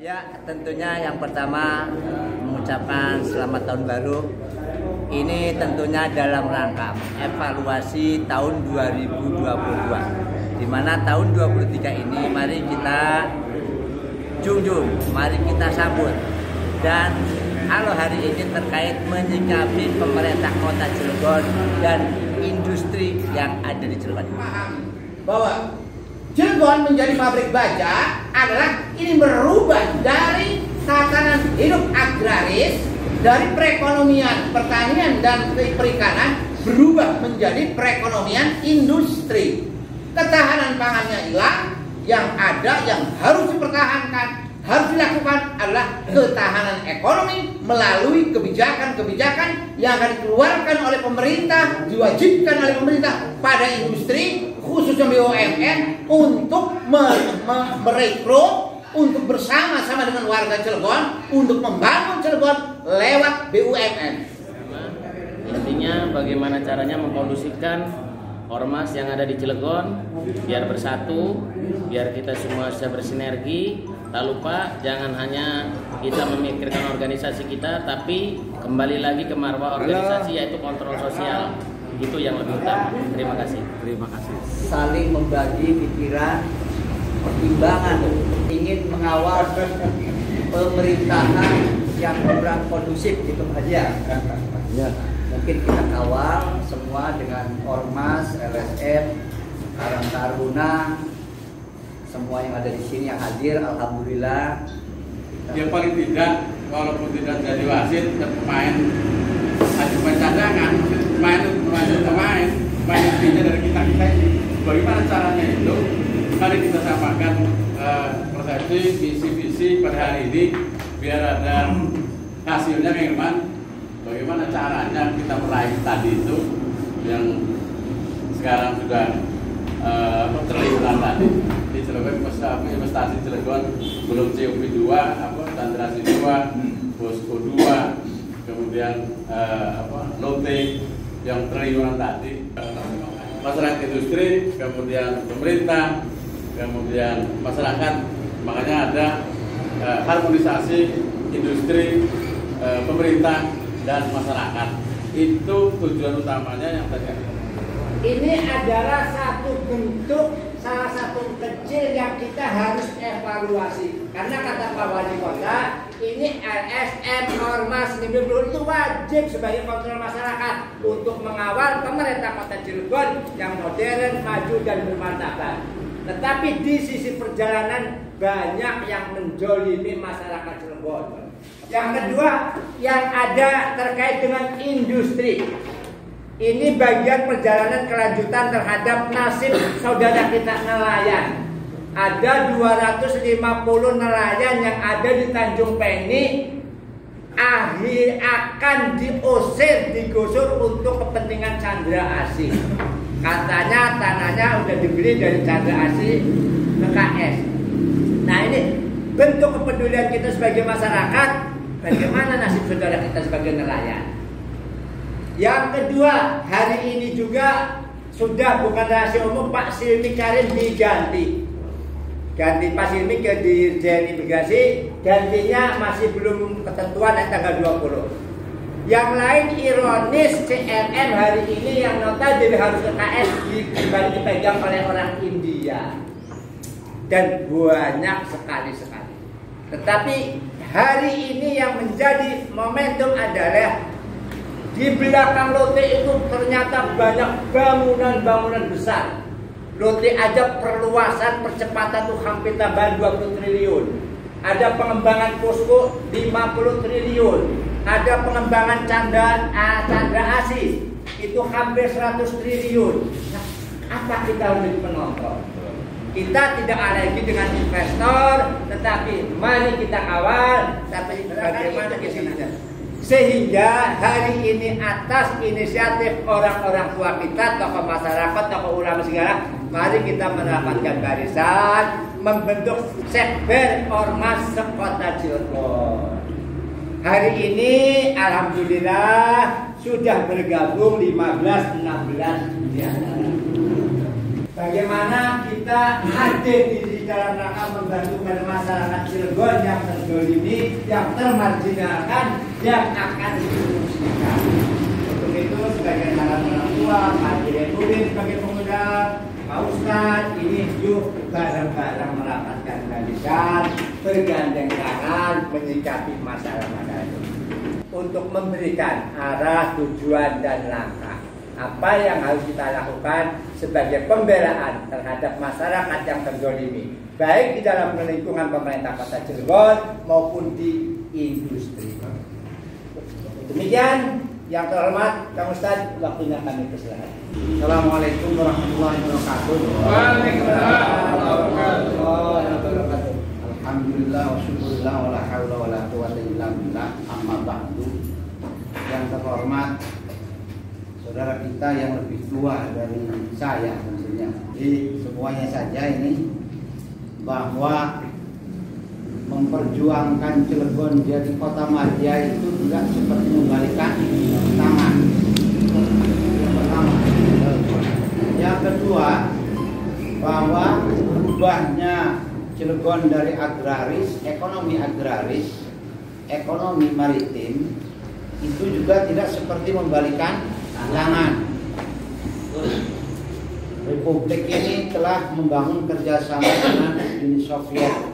Ya, tentunya yang pertama mengucapkan selamat tahun baru. Ini tentunya dalam rangka evaluasi tahun 2022. Di mana tahun 2023 ini mari kita junjung, mari kita sambut. Dan kalau hari ini terkait menyikapi pemerintah Kota Cilegon dan industri yang ada di Cilegon. Bahwa Cilegon menjadi pabrik baja adalah ini berubah dari tatanan hidup agraris, dari perekonomian pertanian dan perikanan berubah menjadi perekonomian industri. Ketahanan pangannya hilang, yang ada yang harus dipertahankan, harus dilakukan adalah ketahanan ekonomi melalui kebijakan-kebijakan yang akan dikeluarkan oleh pemerintah, diwajibkan oleh pemerintah pada industri khususnya BUMN untuk merekrut, untuk bersama-sama dengan warga Cilegon untuk membangun Cilegon lewat BUMN. Intinya bagaimana caranya mengkondisikan ormas yang ada di Cilegon biar bersatu, biar kita semua bisa bersinergi. Tak lupa jangan hanya kita memikirkan organisasi kita, tapi kembali lagi ke marwah organisasi yaitu kontrol sosial. Itu yang lebih utama. Terima kasih. Terima kasih. Saling membagi pikiran, pertimbangan, ingin mengawal pemerintahan yang kurang kondusif gitu aja. Ya. Mungkin kita kawal semua dengan ormas, LSM, Karang Taruna, semua yang ada di sini yang hadir, alhamdulillah. Yang paling tidak, walaupun tidak jadi wasit, pemain cadangan, pemain intinya dari kita ini. Bagaimana caranya itu? Mari kita samakan persepsi, visi-visi pada hari ini biar ada hasilnya memang. Bagaimana caranya kita meraih tadi itu yang sekarang sudah triliunan tadi di Cilegon, investasi Cilegon belum COP2, Tandrasi 2, Bosco 2, kemudian Lote yang triliunan tadi, masyarakat industri, kemudian pemerintah, kemudian masyarakat. Makanya ada harmonisasi industri, pemerintah dan masyarakat. Itu tujuan utamanya yang tadi. Ini adalah satu bentuk, salah satu kecil yang kita harus evaluasi. Karena kata Pak Wali Kota, ini LSM, Ormas, Nibir itu wajib sebagai kontrol masyarakat untuk mengawal pemerintah Kota Cilegon yang modern, maju dan bermartabat. Tetapi di sisi perjalanan banyak yang menjolimi masyarakat Cilegon. Yang kedua, yang ada terkait dengan industri. Ini bagian perjalanan kelanjutan terhadap nasib saudara kita nelayan. Ada 250 nelayan yang ada di Tanjung Peni akan diusir, digusur untuk kepentingan Chandra Asih. Katanya tanahnya udah dibeli dari Chandra Asih ke KS. Nah, ini bentuk kepedulian kita sebagai masyarakat. Bagaimana nasib saudara kita sebagai nelayan? Yang kedua, hari ini juga sudah bukan rahasia umum, Pak Silmi Karim diganti. Ganti Pak Silmi ke Dirjen Imigrasi, gantinya masih belum ketentuan tanggal 20. Yang lain ironis, CRM hari ini yang nota jadi harus ke KS kembali dipegang oleh orang India. Dan banyak sekali. Tetapi hari ini yang menjadi momentum adalah di belakang Lote itu ternyata banyak bangunan-bangunan besar. Lote aja perluasan percepatan tuh hampir tambahan 20 triliun. Ada pengembangan posko 50 triliun. Ada pengembangan Chandra Asih itu hampir 100 triliun. Nah, apa kita harus jadi penonton? Kita tidak alergi dengan investor, tetapi mari kita awal, tapi bagaimana kita sehingga hari ini atas inisiatif orang-orang tua kita, tokoh masyarakat, tokoh ulama segala, mari kita merapatkan barisan, membentuk Sekber Ormas Sekota Cilegon. Hari ini alhamdulillah sudah bergabung 15-16 diantara. Bagaimana kita hadir di dalam rangka membantu masyarakat Cilegon yang terzolimi, yang termarginalkan, yang akan difungsikan. Untuk itu sebagai salah orang tua, Pak Direkturin sebagai pengundang, Pak Ustadz, ini yuk bareng-bareng merapatkan barisan, bergandeng tangan menyikapi masalah-masalah itu untuk memberikan arah, tujuan, dan langkah apa yang harus kita lakukan sebagai pembelaan terhadap masyarakat yang terzolimi, baik di dalam lingkungan pemerintah Kota Cilegon maupun di industri. Demikian, yang terhormat Kang Ustadz, waktunya kami persilakan. Assalamualaikum warahmatullahi wabarakatuh. Waalaikumsalam warahmatullahi wabarakatuh. Alhamdulillah wa syukurillah wa la haula wa la quwwata illa billah. Amma ba'du. Yang terhormat saudara kita yang lebih tua dari saya tentunya. Jadi semuanya saja ini bahwa memperjuangkan Cilegon jadi kota madya itu juga seperti membalikan tangan. Yang pertama. Yang kedua, bahwa berubahnya Cilegon dari agraris, ekonomi maritim itu juga tidak seperti membalikan tangan. Republik ini telah membangun kerjasama dengan Uni Soviet.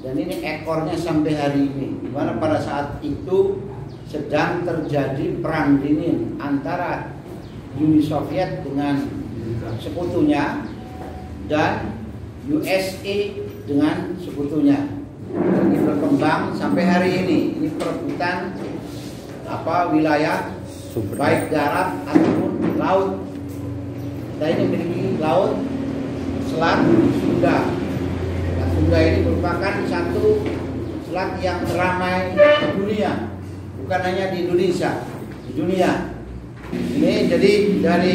Dan ini ekornya sampai hari ini, di mana pada saat itu sedang terjadi perang dingin antara Uni Soviet dengan sekutunya dan USA dengan sekutunya. Dan ini berkembang sampai hari ini. Ini perebutan wilayah baik darat ataupun laut. Kita ini memiliki laut, selat Sunda. Sunda ini merupakan satu selat yang ramai di dunia, bukan hanya di Indonesia, di dunia. Ini jadi dari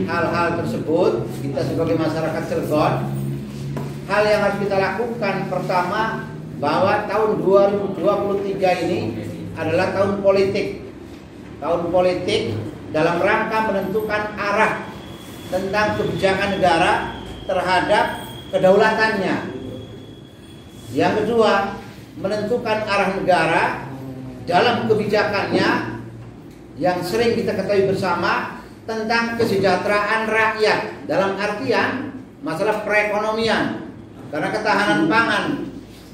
hal-hal tersebut kita sebagai masyarakat Cilegon, hal yang harus kita lakukan pertama bahwa tahun 2023 ini adalah tahun politik. Tahun politik dalam rangka menentukan arah tentang kebijakan negara terhadap kedaulatannya. Yang kedua, menentukan arah negara dalam kebijakannya yang sering kita ketahui bersama tentang kesejahteraan rakyat dalam artian masalah perekonomian. Karena ketahanan pangan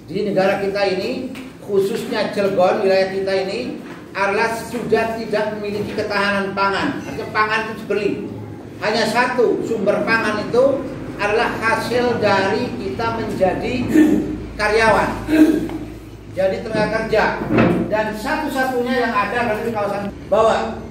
di negara kita ini, khususnya Cilegon, wilayah kita ini adalah sudah tidak memiliki ketahanan pangan. Artinya pangan itu dibeli. Hanya satu sumber pangan itu adalah hasil dari kita menjadi karyawan, jadi tenaga kerja, dan satu-satunya yang ada di kawasan bawah.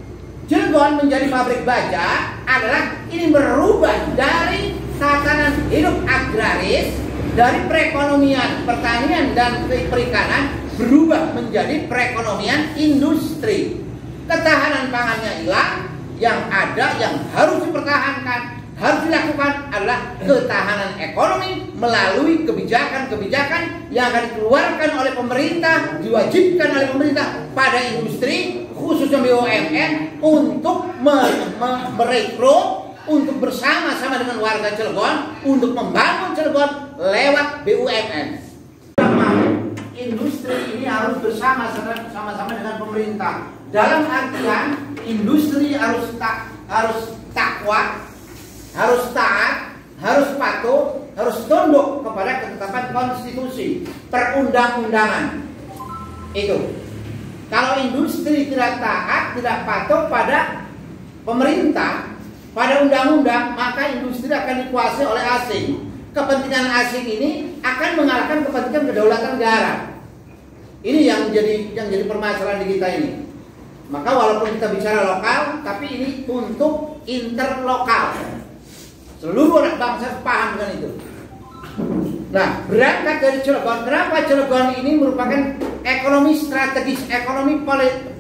Cilegon menjadi pabrik baja adalah ini berubah dari tatanan hidup agraris, dari perekonomian pertanian dan perikanan berubah menjadi perekonomian industri. Ketahanan pangannya hilang, yang ada yang harus dipertahankan, harus dilakukan adalah ketahanan ekonomi melalui kebijakan-kebijakan yang akan dikeluarkan oleh pemerintah, diwajibkan oleh pemerintah pada industri, khususnya BUMN, untuk merekrut, untuk bersama-sama dengan warga Cilegon, untuk membangun Cilegon lewat BUMN. Industri ini harus bersama-sama dengan pemerintah. Dalam artian industri harus takwa, harus taat, harus patuh, harus tunduk kepada ketetapan konstitusi, perundang-undangan. Itu. Kalau industri tidak taat, tidak patuh pada pemerintah, pada undang-undang, maka industri akan dikuasai oleh asing. Kepentingan asing ini akan mengalahkan kepentingan kedaulatan negara. Ini yang jadi permasalahan di kita ini. Maka walaupun kita bicara lokal, tapi ini untuk interlokal. Seluruh anak bangsa paham dengan itu. Nah, berangkat dari Cilegon, kenapa Cilegon ini merupakan ekonomi strategis, ekonomi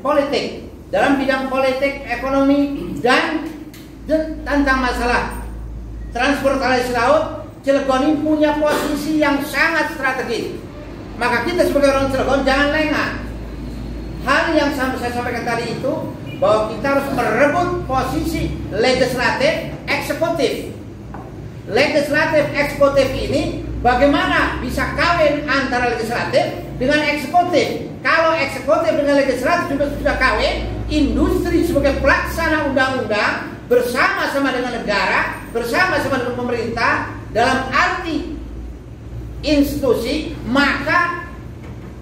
politik. Dalam bidang politik, ekonomi, dan tentang masalah transportasi laut, Cilegon ini punya posisi yang sangat strategis. Maka kita sebagai orang Cilegon jangan lengah. Hal yang saya sampaikan tadi itu, bahwa kita harus merebut posisi legislatif, eksekutif. Legislatif eksekutif ini Bagaimana bisa kawin antara legislatif dengan eksekutif? Kalau eksekutif dengan legislatif sudah kawin, industri sebagai pelaksana undang-undang bersama-sama dengan negara, bersama-sama dengan pemerintah dalam arti institusi, maka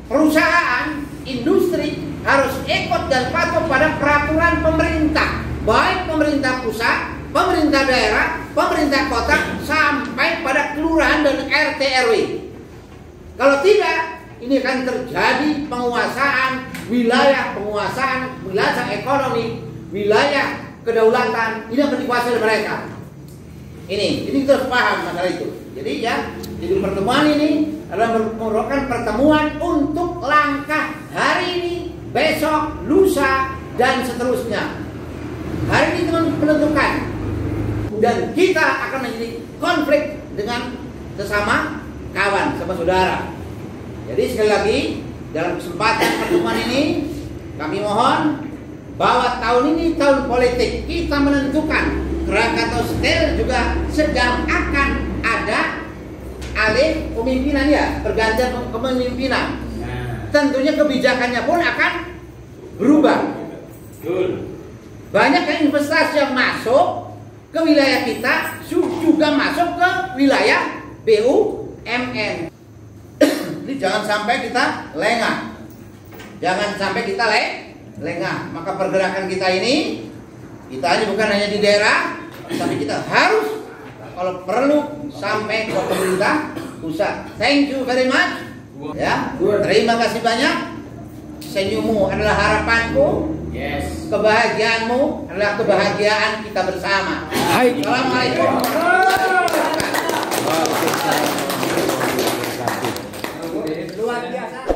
perusahaan, industri harus ikut dan patuh pada peraturan pemerintah, baik pemerintah pusat, pemerintah daerah, pemerintah kota, sampai pada kelurahan dan RT RW. Kalau tidak, ini akan terjadi penguasaan wilayah ekonomi, wilayah kedaulatan, ini akan dikuasai oleh mereka. Ini kita harus paham masalah itu. Jadi jadi pertemuan ini adalah merupakan pertemuan untuk langkah hari ini, besok, lusa, dan seterusnya. Hari ini menentukan, dan kita akan menjadi konflik dengan sesama kawan, sama saudara. Jadi sekali lagi, dalam kesempatan pertemuan ini, kami mohon bahwa tahun ini tahun politik, kita menentukan Krakatau Steel juga sedang akan ada alih pemimpinan, ya, pergantian kepemimpinan. Tentunya kebijakannya pun akan berubah. Banyak investasi yang masuk ke wilayah kita juga masuk ke wilayah BUMN. Jadi jangan sampai kita lengah. Jangan sampai kita lengah. Maka pergerakan kita ini bukan hanya di daerah, tapi kita harus kalau perlu sampai ke pemerintah pusat. Thank you very much. Ya, terima kasih banyak. Senyummu adalah harapanku. Yes. Kebahagiaanmu adalah kebahagiaan kita bersama. Assalamualaikum. Luar biasa.